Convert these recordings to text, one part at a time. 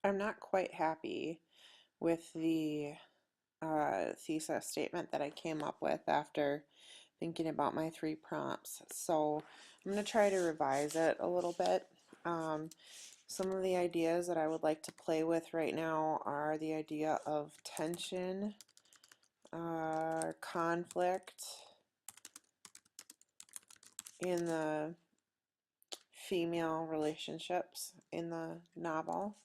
I'm not quite happy with the thesis statement that I came up with after thinking about my three prompts. So I'm going to try to revise it a little bit. Some of the ideas that I would like to play with right now are the idea of tension, conflict in the female relationships in the novel.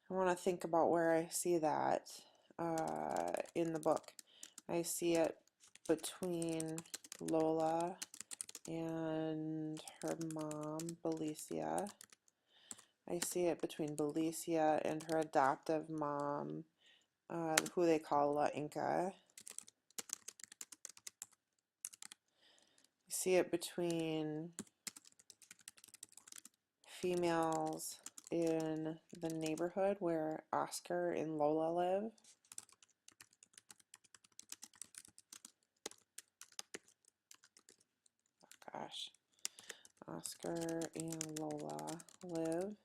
I want to think about where I see that in the book. I see it between Lola and her mom, Belicia. I see it between Belicia and her adoptive mom, who they call La Inca. I see it between females in the neighborhood where Oscar and Lola live. Oh gosh. Oscar and Lola live.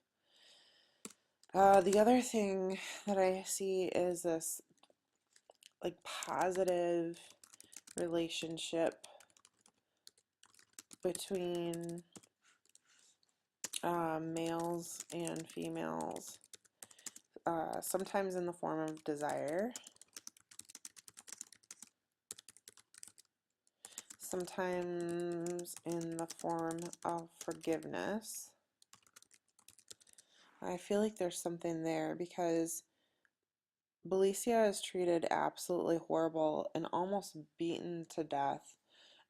The other thing that I see is this like positive relationship between males and females, sometimes in the form of desire, sometimes in the form of forgiveness. I feel like there's something there because Belicia is treated absolutely horrible and almost beaten to death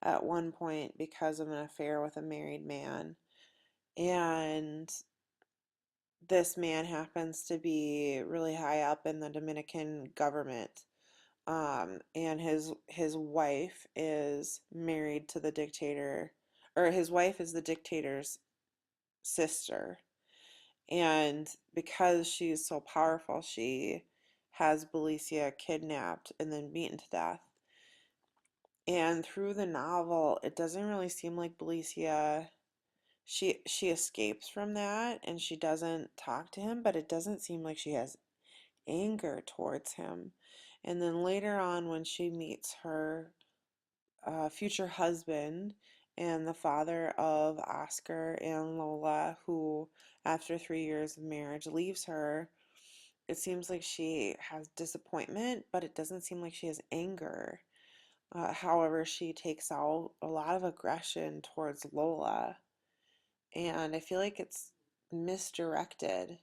at one point because of an affair with a married man. And this man happens to be really high up in the Dominican government. And his wife is married to the dictator, or his wife is the dictator's sister. And because she's so powerful, she has Belicia kidnapped and then beaten to death. And through the novel, it doesn't really seem like Belicia, she escapes from that and she doesn't talk to him, but it doesn't seem like she has anger towards him. And then later on, when she meets her future husband and the father of Oscar and Lola, who after 3 years of marriage leaves her, it seems like she has disappointment, but it doesn't seem like she has anger. However, she takes out a lot of aggression towards Lola, and I feel like it's misdirected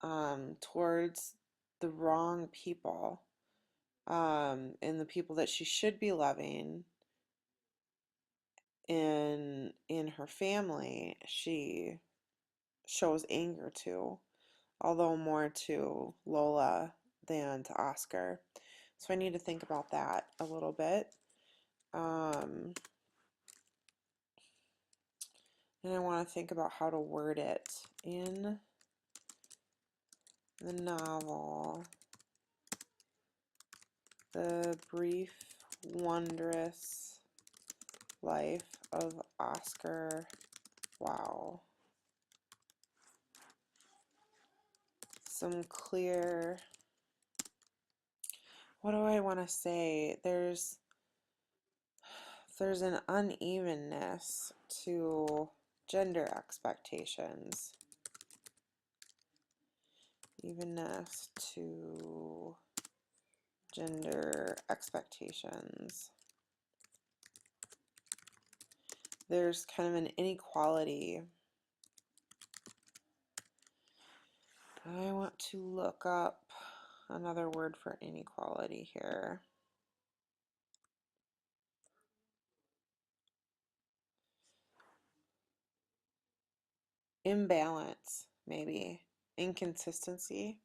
towards the wrong people, and the people that she should be loving in her family. She shows anger to, although more to Lola than to Oscar. So I need to think about that a little bit. And I want to think about how to word it in the novel. The brief, wondrous life of Oscar. Wow. Some clear, what do I want to say? There's an unevenness to gender expectations. Evenness to gender expectations. There's kind of an inequality. I want to look up another word for inequality here. Imbalance, maybe. Inconsistency.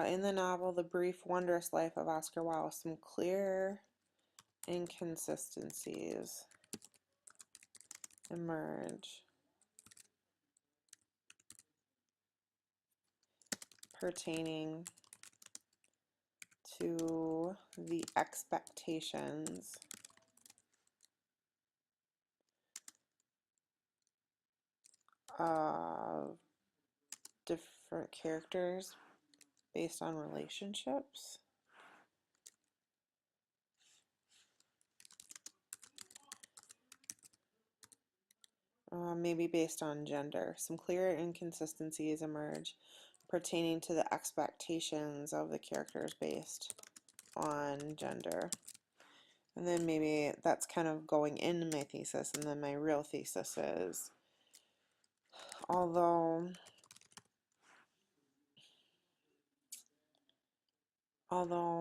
In the novel, The Brief, Wondrous Life of Oscar Wilde, some clear inconsistencies emerge. pertaining to the expectations of different characters based on relationships. Maybe based on gender. Some clear inconsistencies emerge pertaining to the expectations of the characters based on gender. And then maybe that's kind of going into my thesis, and then my real thesis is, although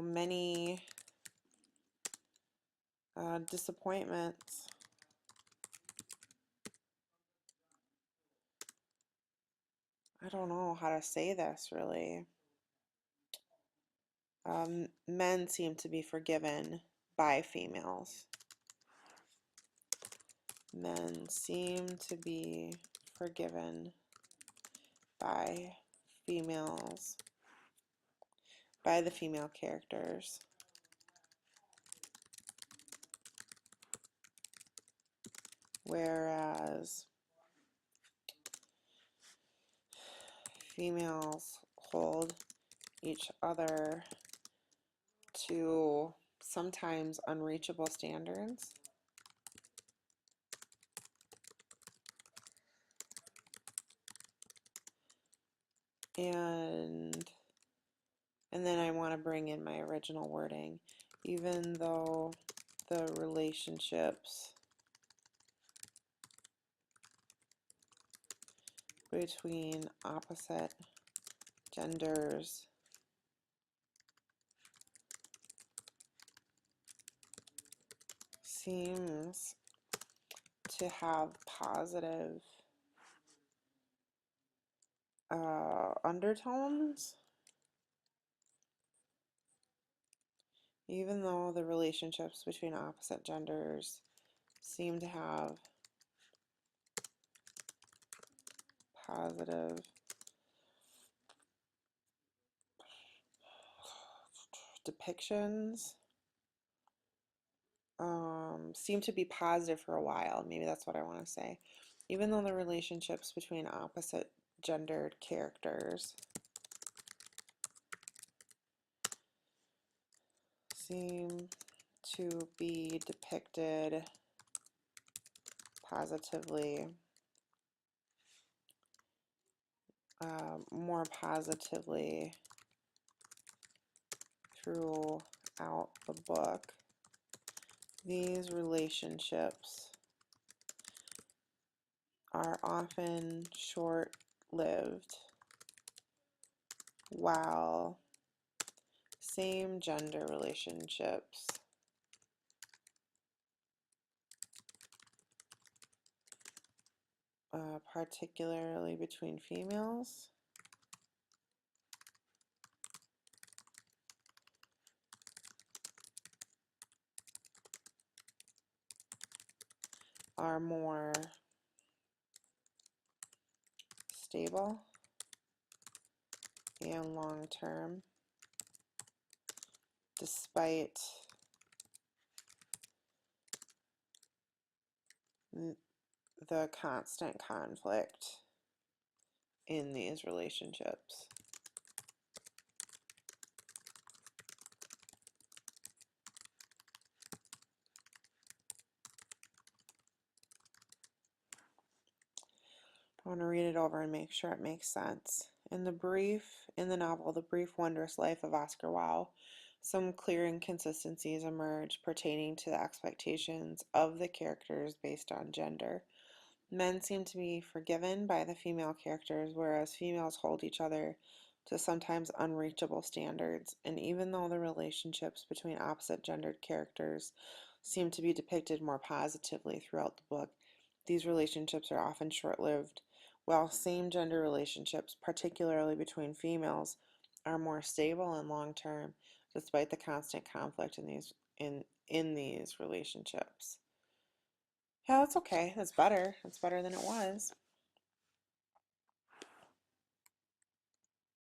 many disappointments I don't know how to say this really. Men seem to be forgiven by females. Men seem to be forgiven by females, by the female characters. Whereas females hold each other to sometimes unreachable standards. And then I want to bring in my original wording. Even though the relationships between opposite genders seems to have positive undertones, even though the relationships between opposite genders seem to have positive depictions, seem to be positive for a while. Maybe that's what I want to say. Even though the relationships between opposite gendered characters seem to be depicted positively, more positively throughout the book. These relationships are often short-lived, while same gender relationships particularly between females, are more stable and long-term, despite the constant conflict in these relationships. I want to read it over and make sure it makes sense. In the novel, The Brief Wondrous Life of Oscar Wilde, some clear inconsistencies emerge pertaining to the expectations of the characters based on gender. Men seem to be forgiven by the female characters, whereas females hold each other to sometimes unreachable standards. And even though the relationships between opposite gendered characters seem to be depicted more positively throughout the book, these relationships are often short-lived, while same-gender relationships, particularly between females, are more stable and long-term, despite the constant conflict in these relationships. Yeah, that's okay. That's better. That's better than it was.